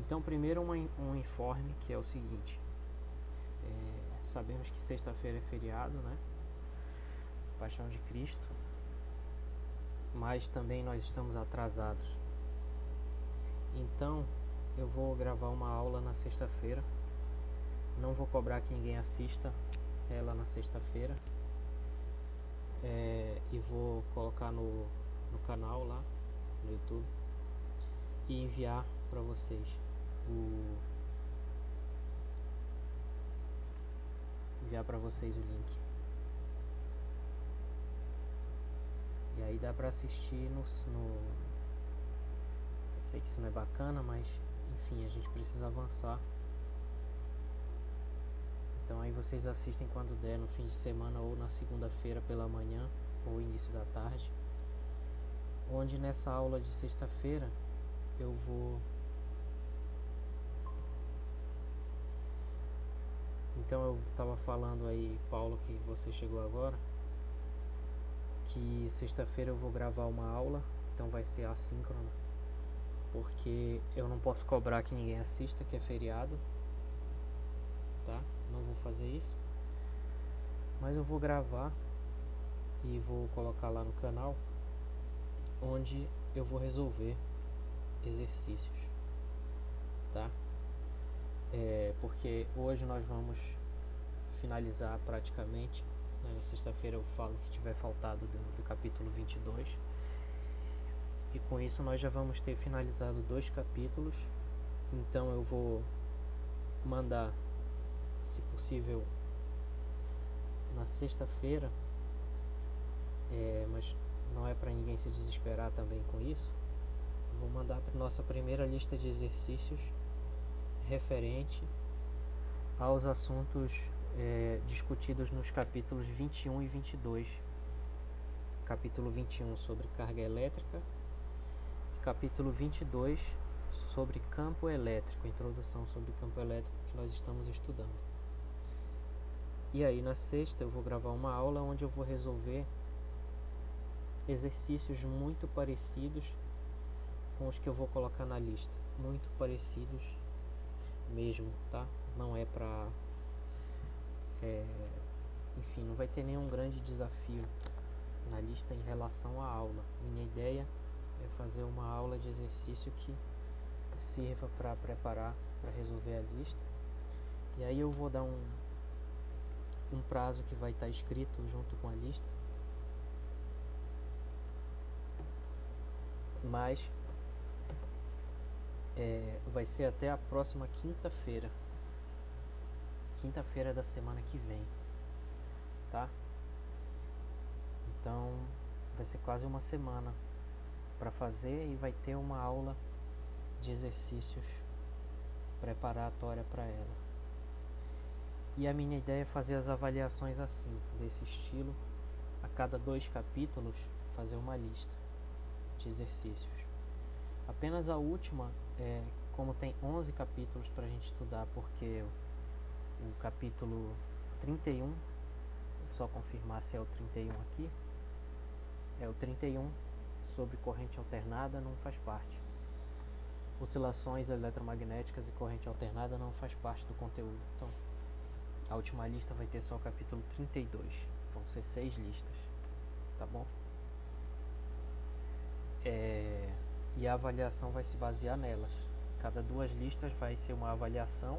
Então, primeiro um informe, que é o seguinte: sabemos que sexta-feira é feriado, né? Paixão de Cristo, mas também nós estamos atrasados. Então, eu vou gravar uma aula na sexta-feira. Não vou cobrar que ninguém assista ela na sexta-feira. E vou colocar no canal lá no YouTube e enviar para vocês o link. E aí dá para assistir no eu sei que isso não é bacana, mas enfim, a gente precisa avançar. Então aí vocês assistem quando der, no fim de semana ou na segunda-feira pela manhã ou início da tarde, onde nessa aula de sexta-feira eu vou... Então eu estava falando aí, Paulo, que você chegou agora, que sexta-feira eu vou gravar uma aula, então vai ser assíncrona, porque eu não posso cobrar que ninguém assista, que é feriado, tá? Não vou fazer isso, mas eu vou gravar e vou colocar lá no canal, onde eu vou resolver exercícios, tá? Porque hoje nós vamos finalizar praticamente, né? Na sexta-feira eu falo que tiver faltado do capítulo 22, e com isso nós já vamos ter finalizado 2 capítulos. Então eu vou mandar, se possível, na sexta-feira, mas não é para ninguém se desesperar também com isso. Vou mandar para nossa primeira lista de exercícios referente aos assuntos discutidos nos capítulos 21 e 22. Capítulo 21 sobre carga elétrica, capítulo 22 sobre campo elétrico, introdução sobre campo elétrico, que nós estamos estudando. E aí na sexta eu vou gravar uma aula onde eu vou resolver exercícios muito parecidos com os que eu vou colocar na lista, muito parecidos mesmo, tá? Não é pra enfim, não vai ter nenhum grande desafio na lista em relação à aula. Minha ideia é fazer uma aula de exercício que sirva para preparar, para resolver a lista. E aí eu vou dar um prazo que vai estar escrito junto com a lista, mas vai ser até a próxima quinta-feira da semana que vem, tá? Então vai ser quase uma semana para fazer, e vai ter uma aula de exercícios preparatória para ela. E a minha ideia é fazer as avaliações assim, desse estilo, a cada 2 capítulos fazer uma lista de exercícios. Apenas a última, como tem 11 capítulos para a gente estudar, porque o capítulo 31, vou só confirmar se é o 31 aqui, é o 31 sobre corrente alternada, não faz parte. Oscilações eletromagnéticas e corrente alternada não faz parte do conteúdo. Então a última lista vai ter só o capítulo 32, vão ser 6 listas, tá bom? E a avaliação vai se basear nelas. Cada 2 listas vai ser uma avaliação,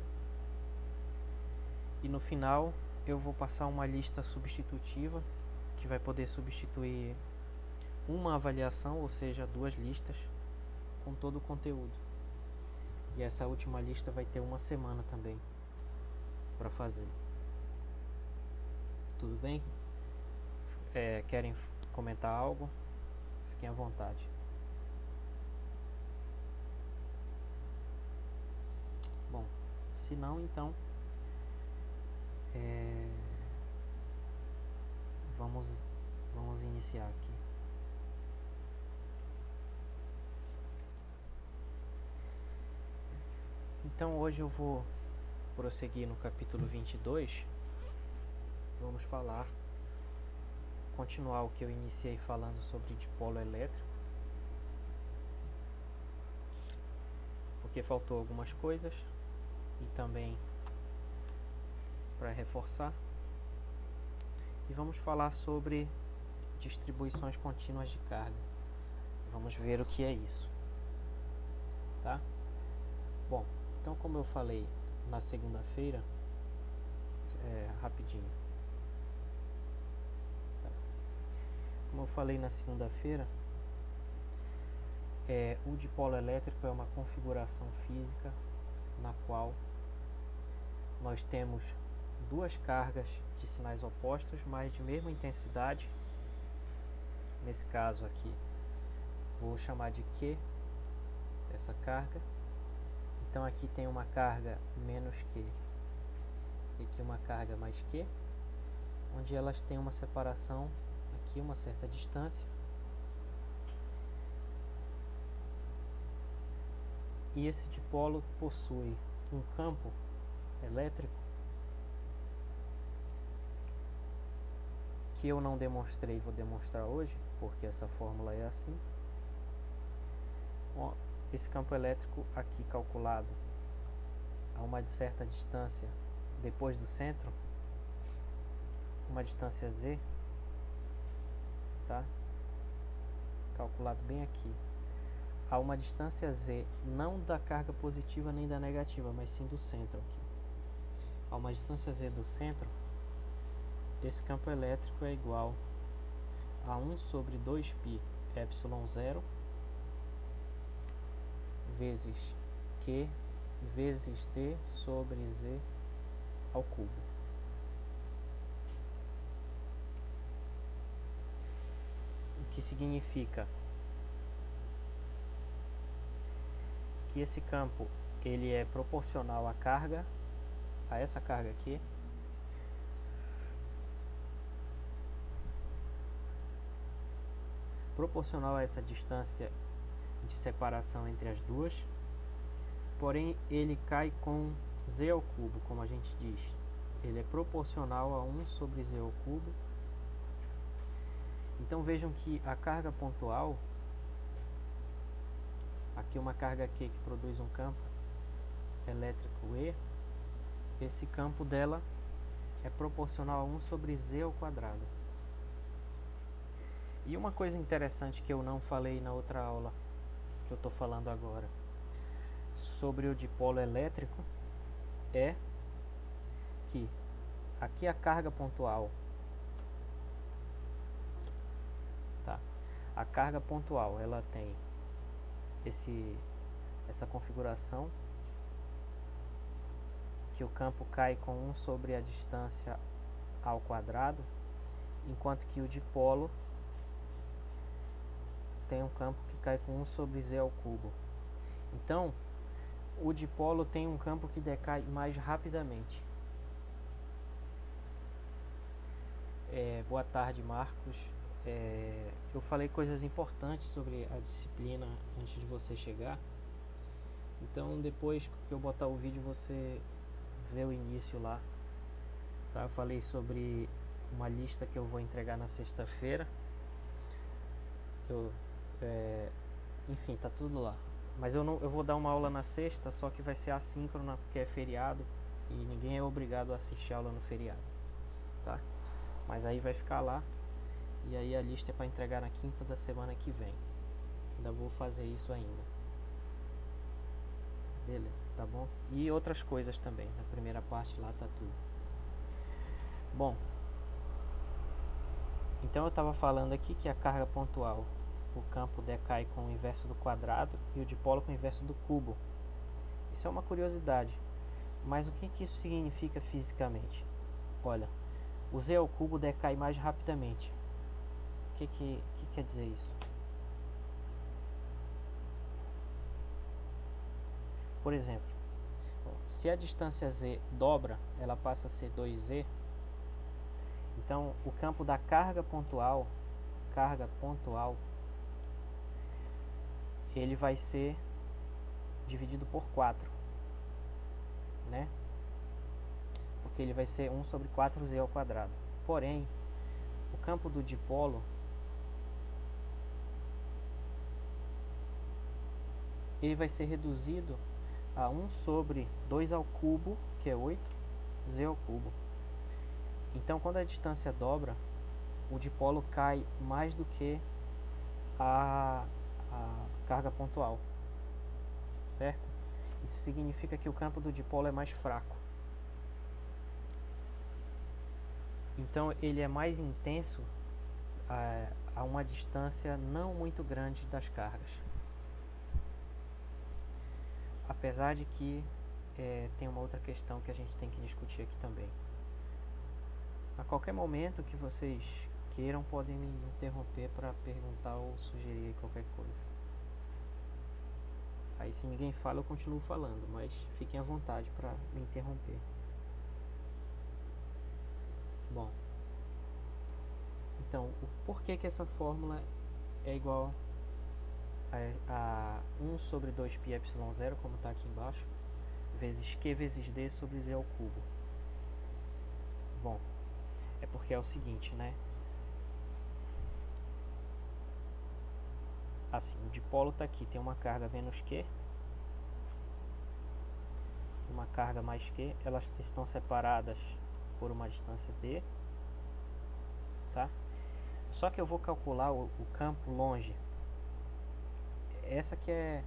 e no final eu vou passar uma lista substitutiva que vai poder substituir uma avaliação, ou seja, 2 listas com todo o conteúdo. E essa última lista vai ter uma semana também para fazer. Tudo bem? Querem comentar algo? Fiquem à vontade. Bom, se não, então vamos iniciar aqui. Então hoje eu vou prosseguir no capítulo 22. Vamos continuar o que eu iniciei falando sobre dipolo elétrico, porque faltou algumas coisas e também para reforçar. E vamos falar sobre distribuições contínuas de carga. Vamos ver o que é isso, tá? Bom, então como eu falei na segunda-feira, rapidinho, tá? Como eu falei na segunda-feira, o dipolo elétrico é uma configuração física na qual nós temos duas cargas de sinais opostos, mas de mesma intensidade. Nesse caso aqui, vou chamar de Q essa carga. Então aqui tem uma carga menos Q e aqui uma carga mais Q, onde elas têm uma separação aqui, uma certa distância. E esse dipolo possui um campo elétrico que eu não demonstrei, vou demonstrar hoje, porque essa fórmula é assim. Esse campo elétrico aqui calculado a uma certa distância depois do centro, uma distância Z, tá? Calculado bem aqui, a uma distância Z, não da carga positiva nem da negativa, mas sim do centro aqui. A uma distância Z do centro, esse campo elétrico é igual a 1 sobre 2π ε0 vezes Q vezes D sobre Z ao cubo. O que significa que esse campo ele é proporcional à carga, a essa carga aqui, proporcional a essa distância de separação entre as duas, porém ele cai com Z ao cubo, como a gente diz. Ele é proporcional a 1 sobre Z ao cubo. Então vejam que a carga pontual, aqui uma carga Q que produz um campo elétrico E, esse campo dela é proporcional a 1 sobre Z ao quadrado. E uma coisa interessante que eu não falei na outra aula, que eu estou falando agora, sobre o dipolo elétrico, é que aqui a carga pontual, tá? A carga pontual, ela tem essa configuração, que o campo cai com 1 sobre a distância ao quadrado, enquanto que o dipolo tem um campo que cai com 1 sobre Z ao cubo. Então, o dipolo tem um campo que decai mais rapidamente. Boa tarde, Marcos. Eu falei coisas importantes sobre a disciplina antes de você chegar. Então, depois que eu botar o vídeo, você vê o início lá. Tá? Eu falei sobre uma lista que eu vou entregar na sexta-feira. Enfim, tá tudo lá. Mas eu vou dar uma aula na sexta, só que vai ser assíncrona, porque é feriado e ninguém é obrigado a assistir aula no feriado, tá? Mas aí vai ficar lá, e aí a lista é para entregar na quinta da semana que vem. Ainda vou fazer isso ainda. Beleza, tá bom? E outras coisas também, na primeira parte lá tá tudo. Bom, então eu estava falando aqui que a carga pontual, o campo decai com o inverso do quadrado e o dipolo com o inverso do cubo. Isso é uma curiosidade, mas o que isso significa fisicamente? Olha, o Z ao cubo decai mais rapidamente. O que quer dizer isso? Por exemplo, se a distância Z dobra, ela passa a ser 2Z. Então, o campo da carga pontual, ele vai ser dividido por 4, né? Porque ele vai ser 1 sobre 4Z ao quadrado. Porém, o campo do dipolo, ele vai ser reduzido a 1 sobre 2 ao cubo, que é 8, z ao cubo. Então, quando a distância dobra, o dipolo cai mais do que a carga pontual, certo? Isso significa que o campo do dipolo é mais fraco. Então, ele é mais intenso a uma distância não muito grande das cargas. Apesar de que tem uma outra questão que a gente tem que discutir aqui também. A qualquer momento que vocês queiram, podem me interromper para perguntar ou sugerir qualquer coisa. Aí, se ninguém fala, eu continuo falando, mas fiquem à vontade para me interromper. Bom, então, o porquê que essa fórmula é igual a 1 sobre 2πε0, como está aqui embaixo, vezes Q vezes D sobre Z ao cubo. Bom, é porque é o seguinte, né? Assim, o dipolo está aqui, tem uma carga menos Q, uma carga mais Q, elas estão separadas por uma distância D, tá? Só que eu vou calcular o campo longe. Essa que é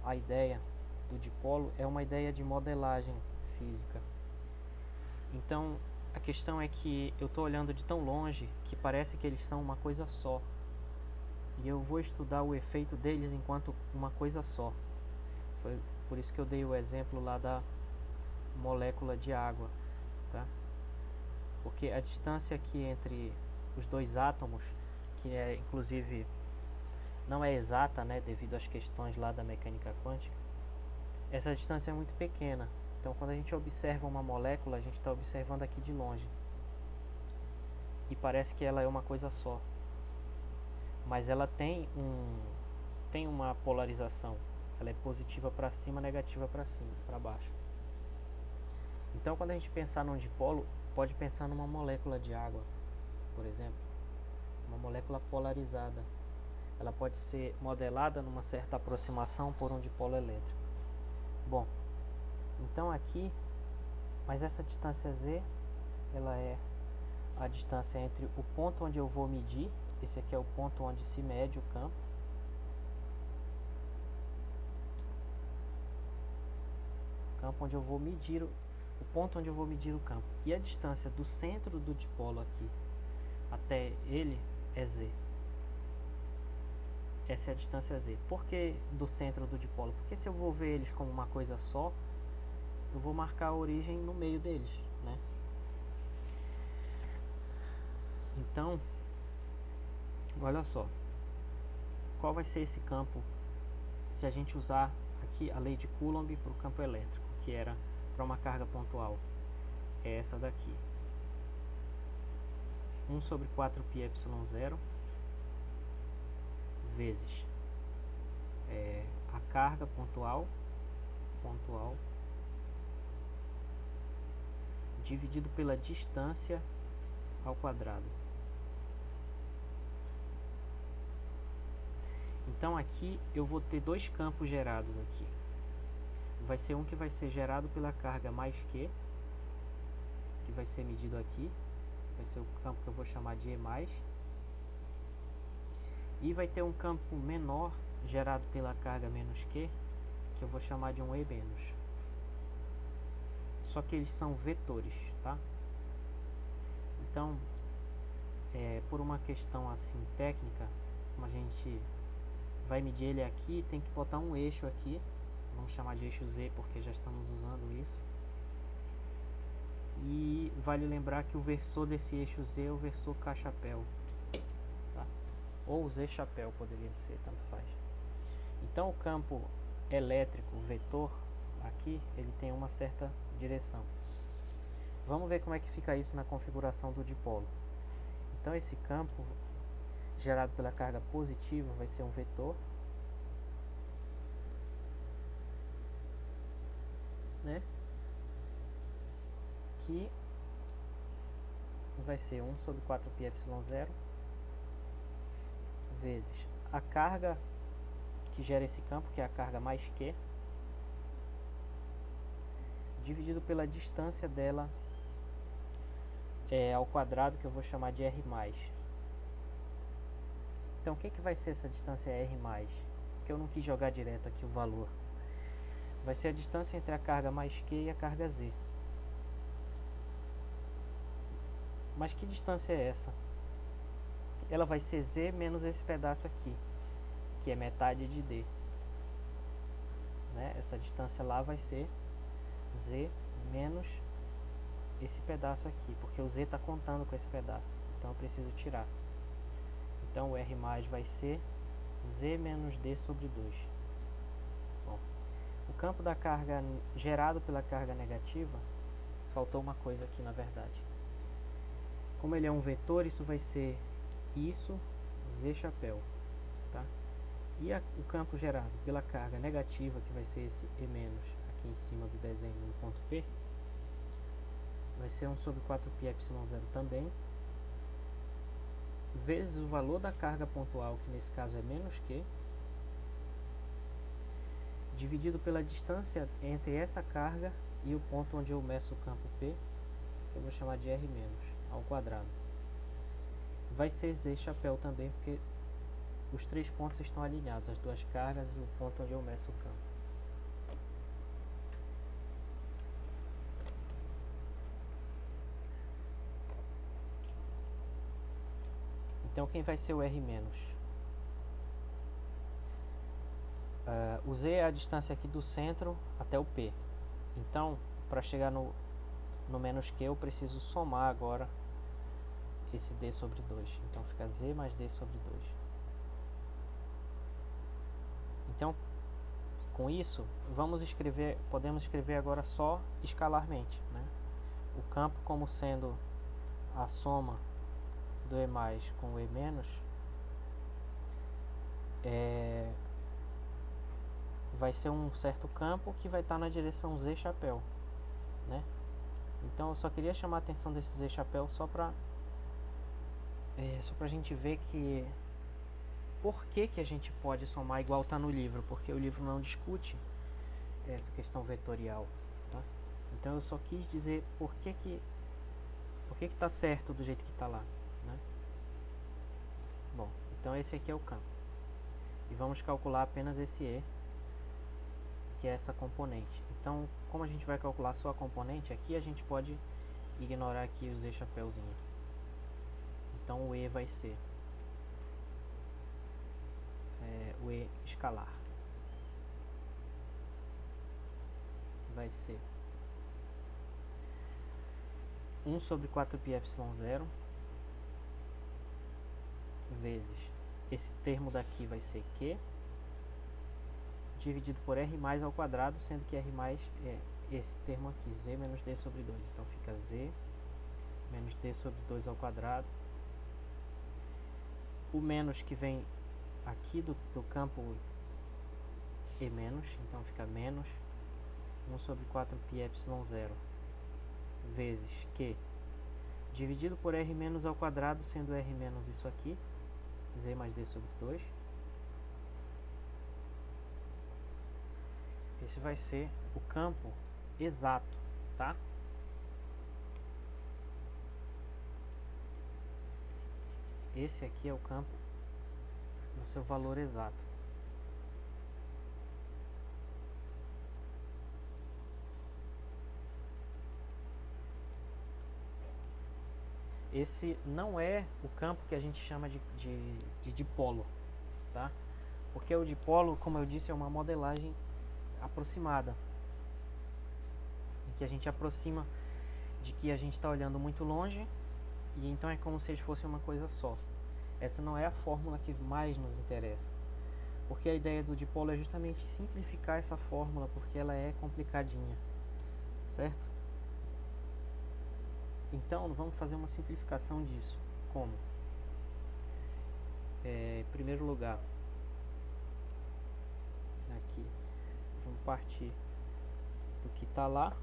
a ideia do dipolo, é uma ideia de modelagem física. Então, a questão é que eu estou olhando de tão longe que parece que eles são uma coisa só. E eu vou estudar o efeito deles enquanto uma coisa só. Foi por isso que eu dei o exemplo lá da molécula de água, tá? Porque a distância aqui entre os dois átomos, que é inclusive não é exata, né, devido às questões lá da mecânica quântica, essa distância é muito pequena. Então, quando a gente observa uma molécula, a gente está observando aqui de longe e parece que ela é uma coisa só, mas ela tem uma polarização. Ela é positiva para cima, negativa para cima, para baixo. Então, quando a gente pensar num dipolo, pode pensar numa molécula de água, por exemplo, uma molécula polarizada. Ela pode ser modelada numa certa aproximação por um dipolo elétrico. Bom, então aqui, mas essa distância Z, ela é a distância entre o ponto onde eu vou medir, esse aqui é o ponto onde se mede o campo, onde eu vou medir o ponto onde eu vou medir o campo, e a distância do centro do dipolo aqui até ele é Z. Essa é a distância Z. Por que do centro do dipolo? Porque se eu vou ver eles como uma coisa só, eu vou marcar a origem no meio deles, né? Então, olha só, qual vai ser esse campo se a gente usar aqui a lei de Coulomb para o campo elétrico, que era para uma carga pontual? É essa daqui, 1 sobre 4πε0 vezes a carga pontual dividido pela distância ao quadrado. Então aqui eu vou ter dois campos gerados aqui. Vai ser um que vai ser gerado pela carga mais Q, que vai ser medido aqui. Vai ser o campo que eu vou chamar de E+. E vai ter um campo menor gerado pela carga menos Q, que eu vou chamar de um E-. Só que eles são vetores, tá? Então, por uma questão assim técnica, como a gente vai medir ele aqui, tem que botar um eixo aqui. Vamos chamar de eixo Z, porque já estamos usando isso. E vale lembrar que o versor desse eixo Z é o versor K-chapéu, tá? Ou Z-chapéu poderia ser, tanto faz. Então o campo elétrico vetor aqui, ele tem uma certa direção. Vamos ver como é que fica isso na configuração do dipolo. Então esse campo gerado pela carga positiva vai ser um vetor, né? Que vai ser 1 sobre 4πε0 vezes a carga que gera esse campo, que é a carga mais Q, dividido pela distância dela ao quadrado, que eu vou chamar de R+. Então o que vai ser essa distância R+? Porque eu não quis jogar direto aqui o valor. Vai ser a distância entre a carga mais Q e a carga Z. Mas que distância é essa? Ela vai ser Z menos esse pedaço aqui, que é metade de D. Né? Essa distância lá vai ser Z menos esse pedaço aqui, porque o Z está contando com esse pedaço, então eu preciso tirar. Então o R+ vai ser Z menos D sobre 2. Bom, o campo da carga gerado pela carga negativa, faltou uma coisa aqui na verdade. Como ele é um vetor, isso vai ser isso, Z chapéu, tá? E o campo gerado pela carga negativa, que vai ser esse E- aqui em cima do desenho no ponto P, vai ser 1 sobre 4πε0 também, vezes o valor da carga pontual, que nesse caso é menos Q, dividido pela distância entre essa carga e o ponto onde eu meço o campo P, que eu vou chamar de R- ao quadrado. Vai ser Z chapéu também, porque os três pontos estão alinhados, as duas cargas e o ponto onde eu meço o campo. Então quem vai ser o R-? O Z é a distância aqui do centro até o P. Então, para chegar no menos Q, eu preciso somar agora esse D sobre 2. Então fica Z mais D sobre 2. Então, com isso, podemos escrever agora só escalarmente, né? O campo como sendo a soma do E+ com o E-, vai ser um certo campo que vai estar na direção Z chapéu, né? Então eu só queria chamar a atenção desse Z chapéu só para a gente ver que por que a gente pode somar igual está no livro, porque o livro não discute essa questão vetorial, tá? Então eu só quis dizer por que está certo do jeito que está lá, né? Bom, então esse aqui é o campo e vamos calcular apenas esse E, que é essa componente. Então, como a gente vai calcular só a componente, aqui a gente pode ignorar aqui o Z chapéuzinho. Então o E vai ser o E escalar vai ser 1 sobre 4πε0 vezes esse termo daqui vai ser Q dividido por R+ ao quadrado, sendo que R+ é esse termo aqui, Z menos D sobre 2. Então fica Z menos D sobre 2 ao quadrado. O menos que vem aqui do campo E-, então fica menos 1 sobre 4πε0 vezes Q dividido por R- ao quadrado, sendo R- isso aqui, Z mais D sobre 2. Esse vai ser o campo exato, tá? Esse aqui é o campo no seu valor exato. Esse não é o campo que a gente chama de dipolo, tá? Porque o dipolo, como eu disse, é uma modelagem aproximada, em que a gente aproxima de que a gente está olhando muito longe, e então é como se eles fossem uma coisa só. Essa não é a fórmula que mais nos interessa, porque a ideia do dipolo é justamente simplificar essa fórmula, porque ela é complicadinha, certo? Então vamos fazer uma simplificação disso. Como? Em primeiro lugar, aqui vamos partir do que está lá,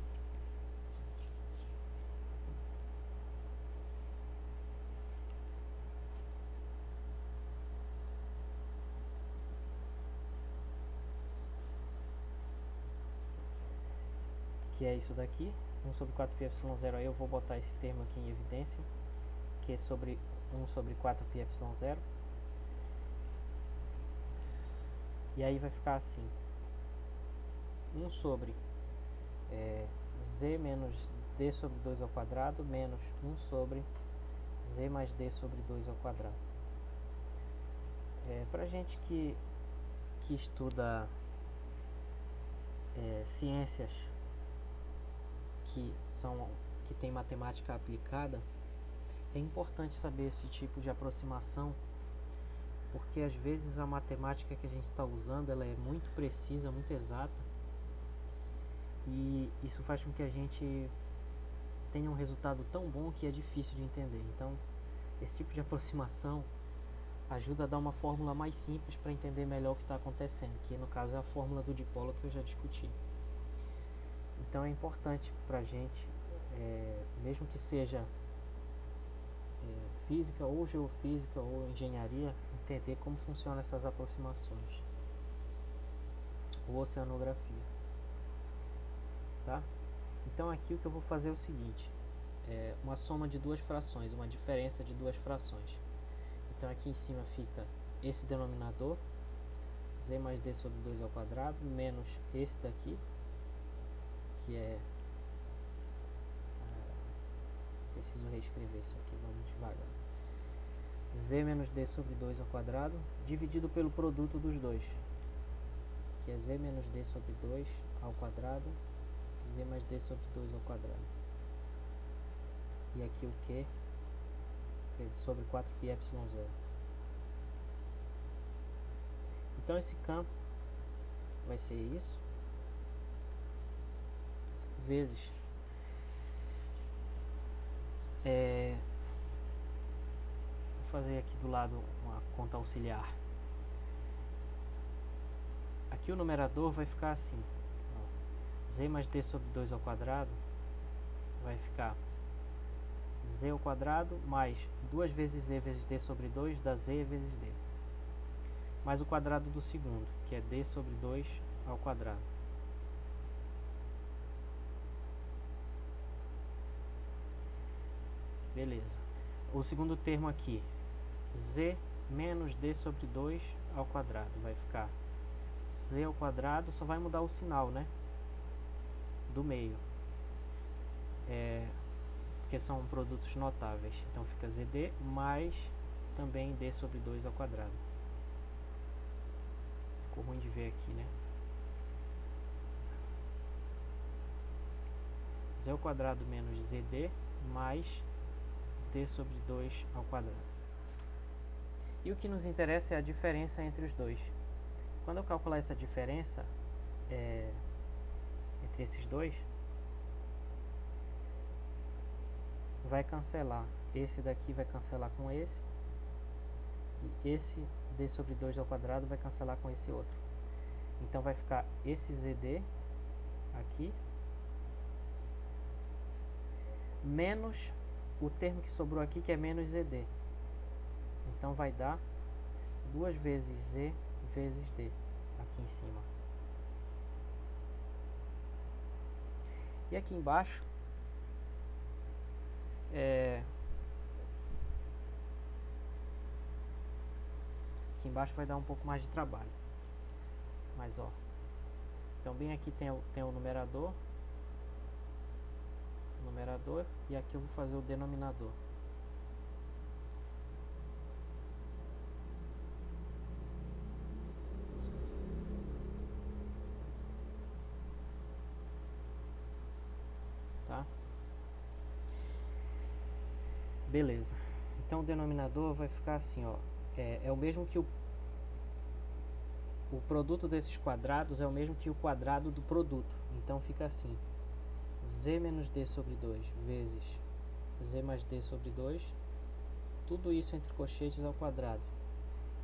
que é isso daqui. 1 sobre 4πy0, aí eu vou botar esse termo aqui em evidência, que é sobre 1 sobre 4πy0. E aí vai ficar assim: 1 sobre z menos d sobre 2 ao quadrado menos 1 sobre z mais d sobre 2 ao quadrado. Pra gente que estuda ciências que tem matemática aplicada, é importante saber esse tipo de aproximação, porque às vezes a matemática que a gente está usando ela é muito precisa, muito exata, e isso faz com que a gente tenha um resultado tão bom que é difícil de entender. Então, esse tipo de aproximação ajuda a dar uma fórmula mais simples para entender melhor o que está acontecendo, que no caso é a fórmula do dipolo que eu já discuti. Então é importante para a gente, mesmo que seja física ou geofísica ou engenharia, entender como funcionam essas aproximações, ou oceanografia, tá? Então aqui o que eu vou fazer é o seguinte: uma soma de duas frações, uma diferença de duas frações. Então aqui em cima fica esse denominador, z mais d sobre 2 ao quadrado, menos esse daqui, que é... preciso reescrever isso aqui, vamos devagar. Z menos d sobre 2 ao quadrado, dividido pelo produto dos dois, que é z menos d sobre 2 ao quadrado, z mais d sobre 2 ao quadrado. E aqui o que? Sobre 4πy0. Então esse campo vai ser isso, vezes vou fazer aqui do lado uma conta auxiliar. Aqui o numerador vai ficar assim, ó, z mais d sobre 2 ao quadrado vai ficar z ao quadrado mais 2 vezes z vezes d sobre 2 dá z vezes d, mais o quadrado do segundo, que é d sobre 2 ao quadrado. Beleza. O segundo termo aqui, z menos d sobre 2 ao quadrado, vai ficar z ao quadrado, só vai mudar o sinal, né, do meio, porque são produtos notáveis. Então fica zd mais também d sobre 2 ao quadrado. Ficou ruim de ver aqui, né? Z ao quadrado menos zd mais d sobre 2 ao quadrado. E o que nos interessa é a diferença entre os dois. Quando eu calcular essa diferença entre esses dois, vai cancelar. Esse daqui vai cancelar com esse, e esse d sobre 2 ao quadrado vai cancelar com esse outro. Então vai ficar esse zd aqui menos o termo que sobrou aqui, que é menos zd. Então vai dar 2 vezes z vezes d aqui em cima. E aqui embaixo aqui embaixo vai dar um pouco mais de trabalho, mas ó, então bem aqui tem o numerador, e aqui eu vou fazer o denominador. Tá? Beleza. Então o denominador vai ficar assim, ó, é o mesmo que o produto desses quadrados é o mesmo que o quadrado do produto. Então fica assim: z menos d sobre 2 vezes z mais d sobre 2, tudo isso entre colchetes ao quadrado.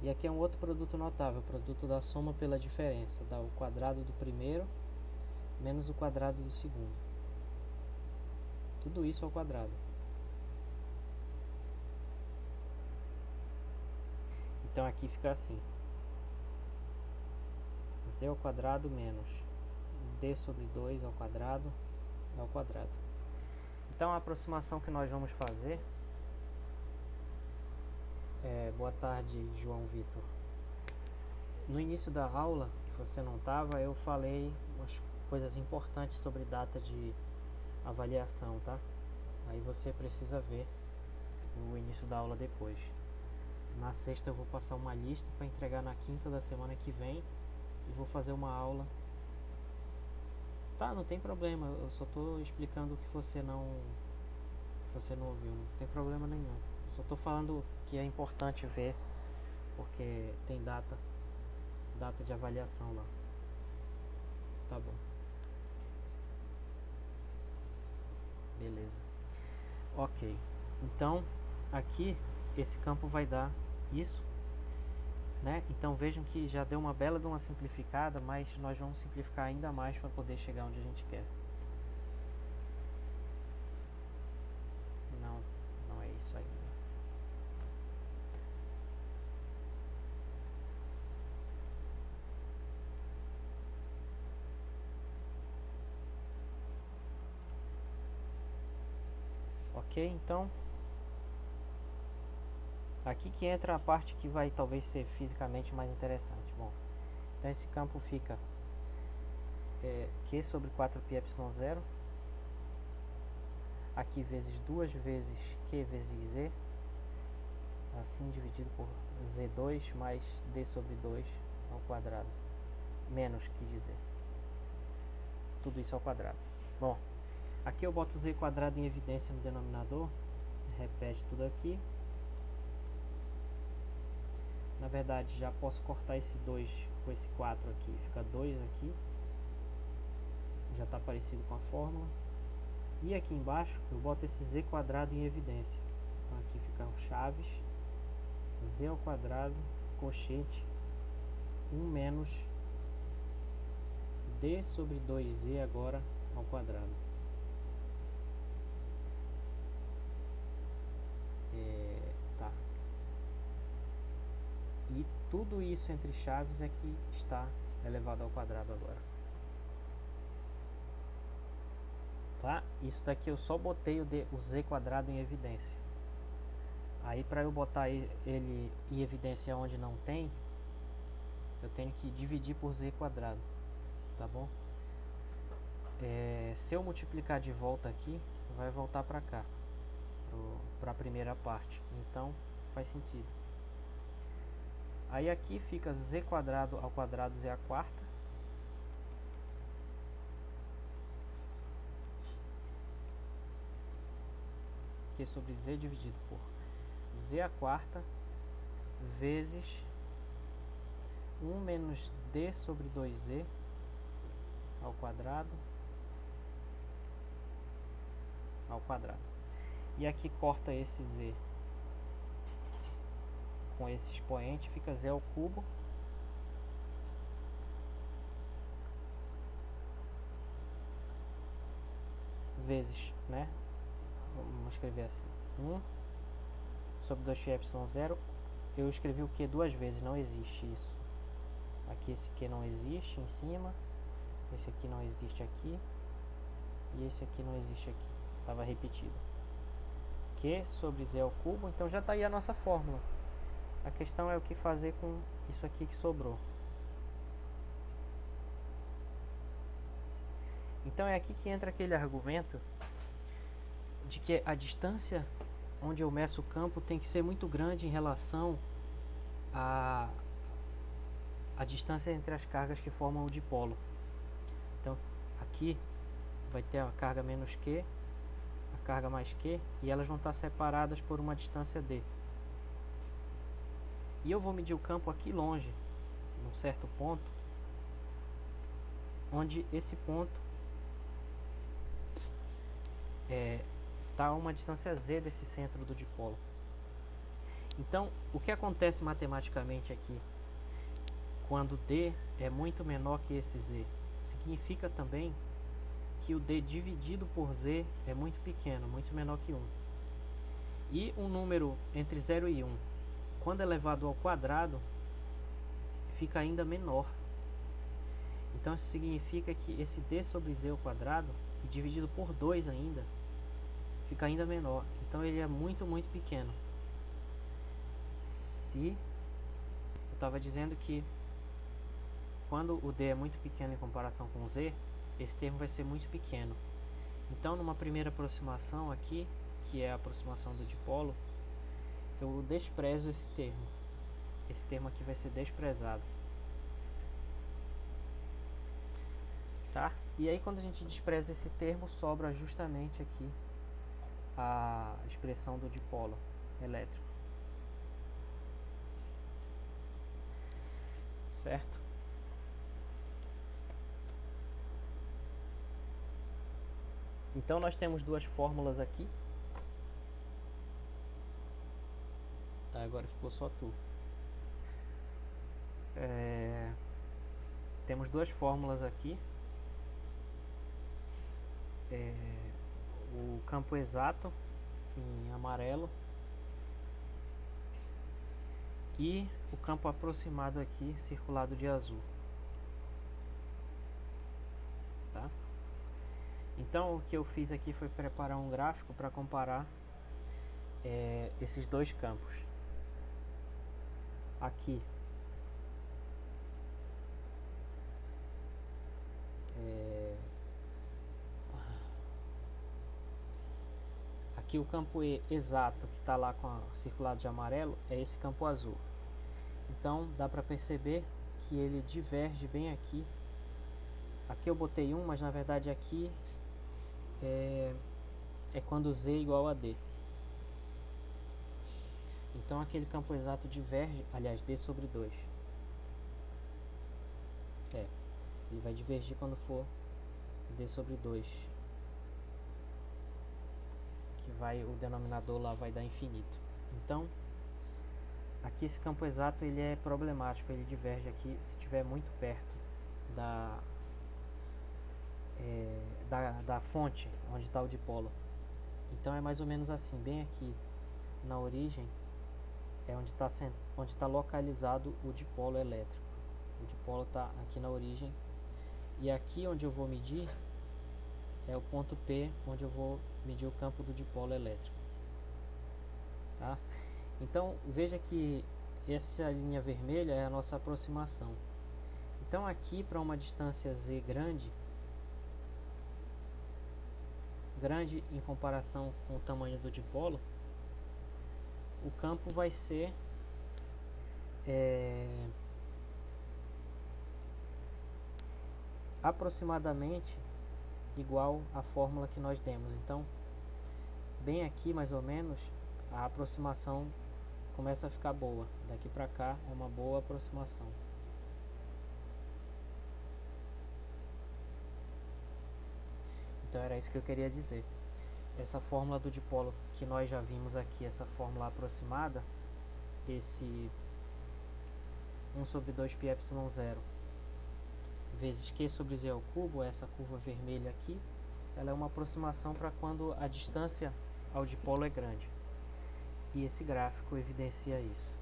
E aqui é um outro produto notável, o produto da soma pela diferença, dá o quadrado do primeiro menos o quadrado do segundo. Tudo isso ao quadrado. Então aqui fica assim: z ao quadrado menos d sobre 2 ao quadrado ao quadrado. Então a aproximação que nós vamos fazer boa tarde, João Vitor. No início da aula, que você não estava, eu falei umas coisas importantes sobre data de avaliação, tá? Aí você precisa ver o início da aula depois. Na sexta eu vou passar uma lista para entregar na quinta da semana que vem e vou fazer uma aula. Tá, não tem problema, eu só tô explicando o que você não ouviu, não tem problema nenhum. Eu só tô falando que é importante ver, porque tem data de avaliação lá. Tá bom. Beleza. Ok. Então, aqui esse campo vai dar isso, né? Então vejam que já deu uma bela de uma simplificada, mas nós vamos simplificar ainda mais para poder chegar onde a gente quer. Não é isso ainda. Ok, então aqui que entra a parte que vai talvez ser fisicamente mais interessante. Bom, então esse campo fica Q sobre 4πε0 aqui vezes 2 vezes Q vezes Z, assim dividido por Z2 mais D sobre 2 ao quadrado, menos, quis dizer, tudo isso ao quadrado. Bom, aqui eu boto Z quadrado em evidência no denominador, repete tudo aqui. Na verdade já posso cortar esse 2 com esse 4 aqui, fica 2 aqui, já está parecido com a fórmula. E aqui embaixo eu boto esse Z quadrado em evidência, então aqui fica o chaves, Z ao quadrado, cochete, 1 menos D sobre 2Z agora ao quadrado. Tá. E tudo isso entre chaves é que está elevado ao quadrado agora. Tá? Isso daqui eu só botei o Z quadrado em evidência. Aí para eu botar ele em evidência onde não tem, eu tenho que dividir por Z quadrado, tá bom? Se eu multiplicar de volta aqui, vai voltar para cá, para a primeira parte, então faz sentido. Aí aqui fica Z quadrado ao quadrado Z à quarta, Q sobre Z dividido por Z à quarta vezes 1 menos D sobre 2Z ao quadrado. E aqui corta esse Z com esse expoente, fica Z ao cubo vezes, né? Vamos escrever assim, 1 sobre 2πε0. Eu escrevi o Q duas vezes, não existe isso. Aqui esse Q não existe em cima, esse aqui não existe aqui, e esse aqui não existe aqui, estava repetido. Q sobre Z ao cubo, então já está aí a nossa fórmula. A questão é o que fazer com isso aqui que sobrou. Então é aqui que entra aquele argumento de que a distância onde eu meço o campo tem que ser muito grande em relação à distância entre as cargas que formam o dipolo. Então aqui vai ter a carga menos Q, a carga mais Q, e elas vão estar separadas por uma distância D. E eu vou medir o campo aqui longe, num certo ponto, onde esse ponto está a uma distância Z desse centro do dipolo. Então, o que acontece matematicamente aqui, quando D é muito menor que esse Z, significa também que o D dividido por Z é muito pequeno, muito menor que 1. E um número entre 0 e 1, quando elevado ao quadrado, fica ainda menor. Então isso significa que esse d sobre z ao quadrado, e dividido por 2 ainda, fica ainda menor. Então ele é muito pequeno. Se eu estava dizendo que quando o d é muito pequeno em comparação com o z, esse termo vai ser muito pequeno. Então numa primeira aproximação aqui, que é a aproximação do dipolo, eu desprezo esse termo. Esse termo aqui vai ser desprezado. Tá? E aí quando a gente despreza esse termo, sobra justamente aqui a expressão do dipolo elétrico. Certo? Então nós temos duas fórmulas aqui. Agora ficou só tu. Temos duas fórmulas aqui. O campo exato em amarelo e o campo aproximado aqui circulado de azul. Tá? Então o que eu fiz aqui foi preparar um gráfico para comparar esses dois campos. Aqui aqui o campo exato que está lá com circulado de amarelo é esse campo azul. Então dá para perceber que ele diverge bem aqui. Aqui eu botei 1, mas na verdade aqui é quando z é igual a d. Então aquele campo exato diverge, aliás, d sobre 2. Ele vai divergir quando for d sobre 2. Que o denominador lá vai dar infinito. Então, aqui esse campo exato ele é problemático, ele diverge aqui se estiver muito perto da fonte onde está o dipolo. Então é mais ou menos assim, bem aqui na origem é onde está localizado o dipolo elétrico. O dipolo está aqui na origem, e aqui onde eu vou medir é o ponto P, onde eu vou medir o campo do dipolo elétrico. Tá? Então veja que essa linha vermelha é a nossa aproximação. Então aqui, para uma distância z grande em comparação com o tamanho do dipolo, o campo vai ser aproximadamente igual à fórmula que nós demos. Então, bem aqui mais ou menos, a aproximação começa a ficar boa. Daqui para cá é uma boa aproximação. Então era isso que eu queria dizer. Essa fórmula do dipolo que nós já vimos aqui, essa fórmula aproximada, esse 1 sobre 2πε0 vezes q sobre z ao cubo, essa curva vermelha aqui, ela é uma aproximação para quando a distância ao dipolo é grande. E esse gráfico evidencia isso.